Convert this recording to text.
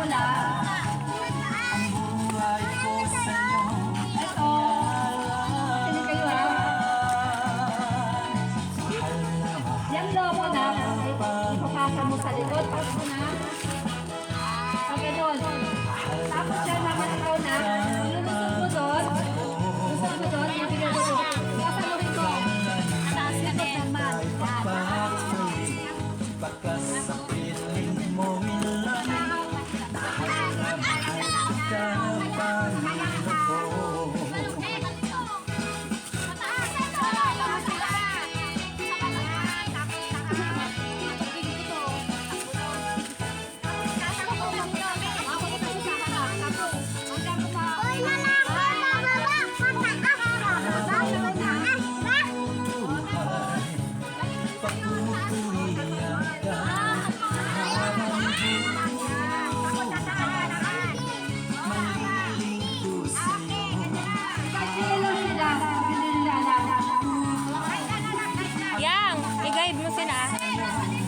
pula. buhay ko sa'yo. Ito. Sino kayo Yung logo na, ipapasa mo sa likod. Pag mo na. Pag ganun. Tapos yan naman ikaw na. Lulusot mo doon. Lusot mo doon. Ibigay mo doon. Kasaluhin ko. Taas ka din. Naman. Baka sa piling mo ilan Panginoon ko. Yang, i-guide mo sila.